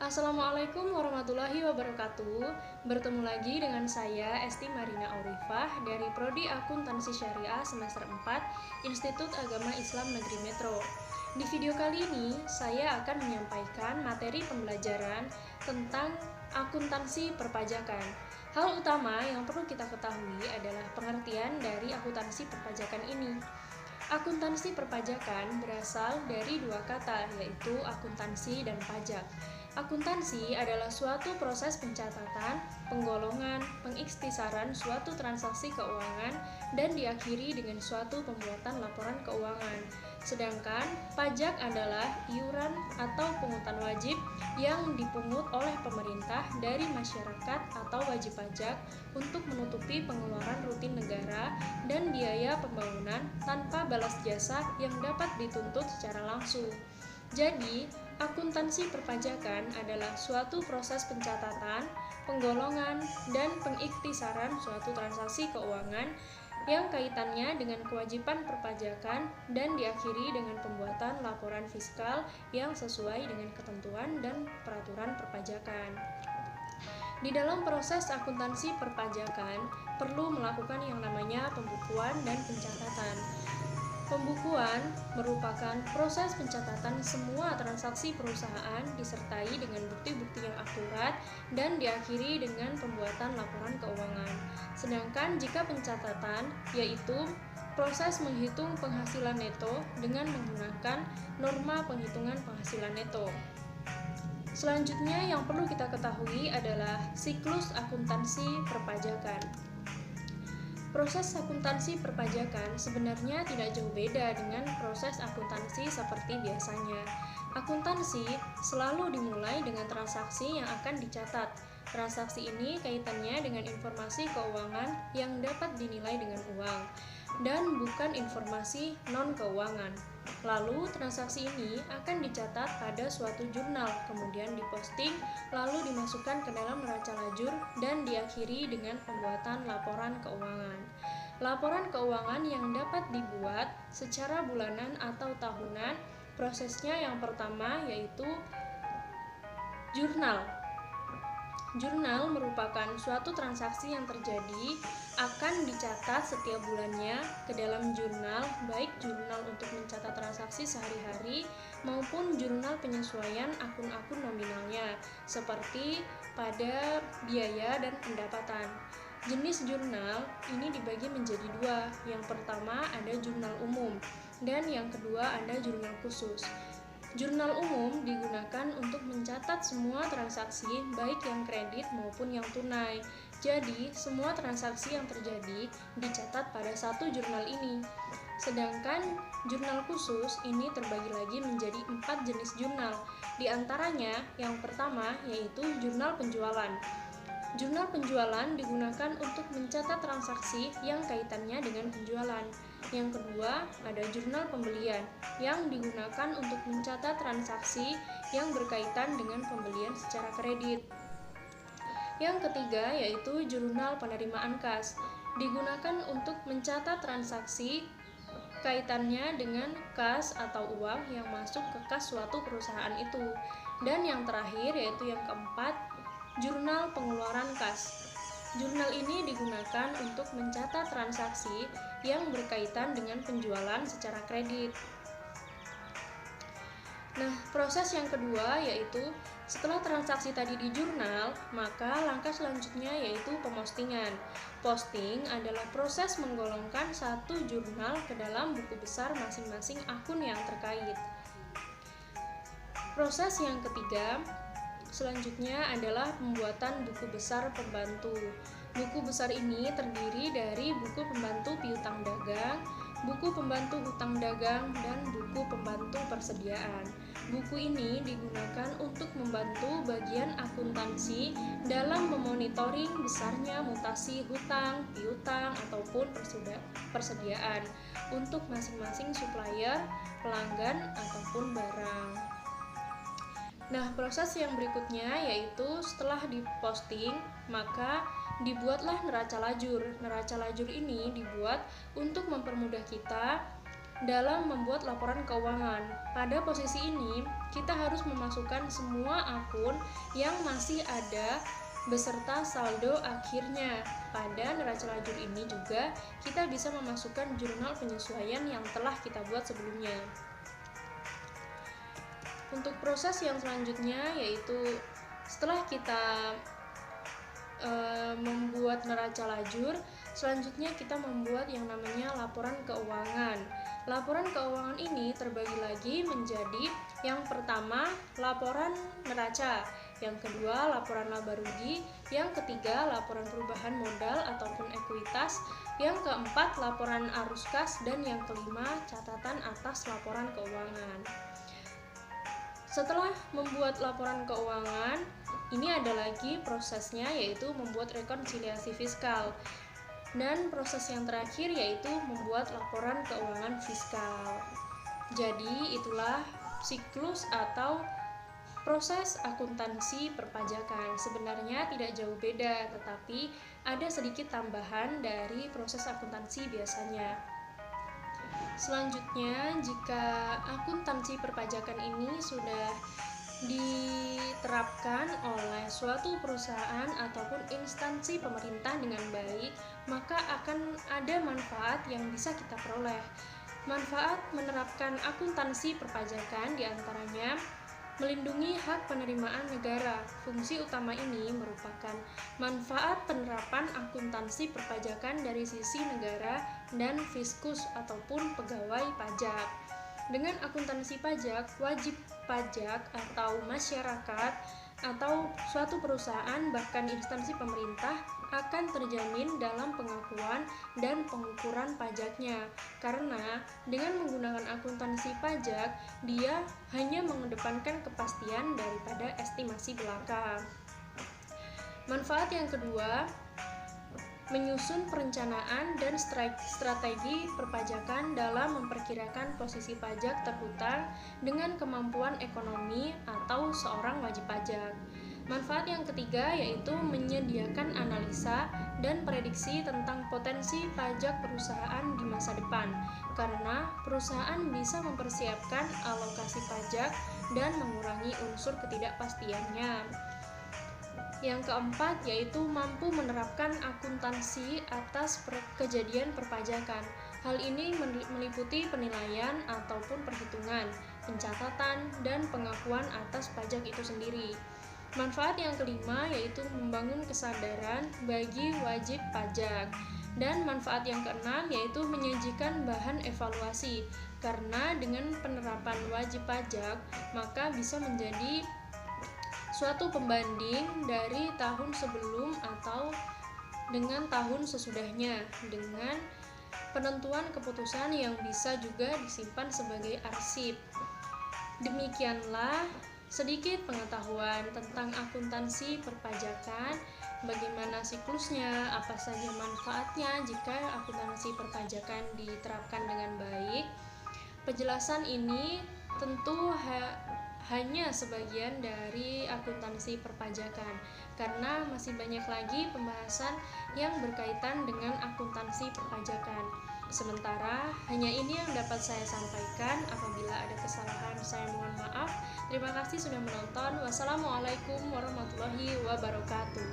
Assalamualaikum warahmatullahi wabarakatuh. Bertemu lagi dengan saya Esti Marina Aurifah dari Prodi Akuntansi Syariah semester 4 Institut Agama Islam Negeri Metro. Di video kali ini saya akan menyampaikan materi pembelajaran tentang akuntansi perpajakan. Hal utama yang perlu kita ketahui adalah pengertian dari akuntansi perpajakan ini. Akuntansi perpajakan berasal dari dua kata, yaitu akuntansi dan pajak. Akuntansi adalah suatu proses pencatatan, penggolongan, pengikhtisaran suatu transaksi keuangan dan diakhiri dengan suatu pembuatan laporan keuangan. Sedangkan pajak adalah iuran atau pungutan wajib yang dipungut oleh pemerintah dari masyarakat atau wajib pajak untuk menutupi pengeluaran rutin negara dan biaya pembangunan tanpa balas jasa yang dapat dituntut secara langsung. Jadi, akuntansi perpajakan adalah suatu proses pencatatan, penggolongan, dan pengikhtisaran suatu transaksi keuangan yang kaitannya dengan kewajiban perpajakan dan diakhiri dengan pembuatan laporan fiskal yang sesuai dengan ketentuan dan peraturan perpajakan. Di dalam proses akuntansi perpajakan, perlu melakukan yang namanya pembukuan dan pencatatan. Pembukuan merupakan proses pencatatan semua transaksi perusahaan disertai dengan bukti-bukti yang akurat dan diakhiri dengan pembuatan laporan keuangan. Sedangkan jika pencatatan, yaitu proses menghitung penghasilan neto dengan menggunakan norma penghitungan penghasilan neto. Selanjutnya yang perlu kita ketahui adalah siklus akuntansi perpajakan. Proses akuntansi perpajakan sebenarnya tidak jauh beda dengan proses akuntansi seperti biasanya. Akuntansi selalu dimulai dengan transaksi yang akan dicatat. Transaksi ini kaitannya dengan informasi keuangan yang dapat dinilai dengan uang dan bukan informasi non-keuangan. Lalu transaksi ini akan dicatat pada suatu jurnal, kemudian diposting, lalu dimasukkan ke dalam neraca lajur dan diakhiri dengan pembuatan laporan keuangan. Laporan keuangan yang dapat dibuat secara bulanan atau tahunan, prosesnya yang pertama yaitu jurnal. Jurnal merupakan suatu transaksi yang terjadi akan dicatat setiap bulannya ke dalam jurnal, baik jurnal untuk mencatat transaksi sehari-hari maupun jurnal penyesuaian akun-akun nominalnya, seperti pada biaya dan pendapatan. Jenis jurnal ini dibagi menjadi dua. Yang pertama ada jurnal umum dan yang kedua ada jurnal khusus. Jurnal umum digunakan untuk mencatat semua transaksi baik yang kredit maupun yang tunai. Jadi, semua transaksi yang terjadi dicatat pada satu jurnal ini. Sedangkan jurnal khusus ini terbagi lagi menjadi 4 jenis jurnal. Di antaranya, yang pertama yaitu jurnal penjualan. Jurnal penjualan digunakan untuk mencatat transaksi yang kaitannya dengan penjualan. Yang kedua, ada jurnal pembelian yang digunakan untuk mencatat transaksi yang berkaitan dengan pembelian secara kredit. Yang ketiga, yaitu jurnal penerimaan kas, digunakan untuk mencatat transaksi kaitannya dengan kas atau uang yang masuk ke kas suatu perusahaan itu. Dan yang terakhir, yaitu yang keempat, jurnal pengeluaran kas. Jurnal ini digunakan untuk mencatat transaksi yang berkaitan dengan penjualan secara kredit. Nah, proses yang kedua yaitu setelah transaksi tadi di jurnal, maka langkah selanjutnya yaitu pemostingan. Posting adalah proses menggolongkan satu jurnal ke dalam buku besar masing-masing akun yang terkait. Proses yang ketiga selanjutnya adalah pembuatan buku besar pembantu. Buku besar ini terdiri dari buku pembantu piutang dagang, buku pembantu hutang dagang, dan buku pembantu persediaan. Buku ini digunakan untuk membantu bagian akuntansi dalam memonitoring besarnya mutasi hutang, piutang, ataupun persediaan untuk masing-masing supplier, pelanggan, ataupun barang. Nah, proses yang berikutnya yaitu setelah diposting, maka dibuatlah neraca lajur. Neraca lajur ini dibuat untuk mempermudah kita dalam membuat laporan keuangan. Pada posisi ini, kita harus memasukkan semua akun yang masih ada beserta saldo akhirnya. Pada neraca lajur ini juga kita bisa memasukkan jurnal penyesuaian yang telah kita buat sebelumnya. Untuk proses yang selanjutnya yaitu setelah kita membuat neraca lajur, selanjutnya kita membuat yang namanya laporan keuangan. Laporan keuangan ini terbagi lagi menjadi yang pertama laporan neraca, yang kedua laporan laba rugi, yang ketiga laporan perubahan modal ataupun ekuitas, yang keempat laporan arus kas, dan yang kelima catatan atas laporan keuangan. Setelah membuat laporan keuangan, ini ada lagi prosesnya yaitu membuat rekonsiliasi fiskal. Dan proses yang terakhir yaitu membuat laporan keuangan fiskal. Jadi itulah siklus atau proses akuntansi perpajakan. Sebenarnya tidak jauh beda, tetapi ada sedikit tambahan dari proses akuntansi biasanya. Selanjutnya, jika akuntansi perpajakan ini sudah diterapkan oleh suatu perusahaan ataupun instansi pemerintah dengan baik, maka akan ada manfaat yang bisa kita peroleh. Manfaat menerapkan akuntansi perpajakan diantaranya melindungi hak penerimaan negara. Fungsi utama ini merupakan manfaat penerapan akuntansi perpajakan dari sisi negara dan fiskus ataupun pegawai pajak. Dengan akuntansi pajak, wajib pajak atau masyarakat atau suatu perusahaan bahkan instansi pemerintah akan terjamin dalam pengakuan dan pengukuran pajaknya, karena dengan menggunakan akuntansi pajak dia hanya mengedepankan kepastian daripada estimasi belaka. Manfaat yang kedua, menyusun perencanaan dan strategi perpajakan dalam memperkirakan posisi pajak terhutang dengan kemampuan ekonomi atau seorang wajib pajak. Manfaat yang ketiga yaitu menyediakan analisa dan prediksi tentang potensi pajak perusahaan di masa depan, karena perusahaan bisa mempersiapkan alokasi pajak dan mengurangi unsur ketidakpastiannya. Yang keempat yaitu mampu menerapkan akuntansi atas kejadian perpajakan. Hal ini meliputi penilaian ataupun perhitungan, pencatatan, dan pengakuan atas pajak itu sendiri. Manfaat yang kelima yaitu membangun kesadaran bagi wajib pajak. Dan manfaat yang keenam yaitu menyajikan bahan evaluasi, karena dengan penerapan wajib pajak maka bisa menjadi suatu pembanding dari tahun sebelum atau dengan tahun sesudahnya, dengan penentuan keputusan yang bisa juga disimpan sebagai arsip. Demikianlah sedikit pengetahuan tentang akuntansi perpajakan, bagaimana siklusnya, apa saja manfaatnya jika akuntansi perpajakan diterapkan dengan baik. Penjelasan ini tentu hanya sebagian dari akuntansi perpajakan, karena masih banyak lagi pembahasan yang berkaitan dengan akuntansi perpajakan. Sementara hanya ini yang dapat saya sampaikan. Apabila ada kesalahan, saya mohon maaf. Terima kasih sudah menonton. Wassalamualaikum warahmatullahi wabarakatuh.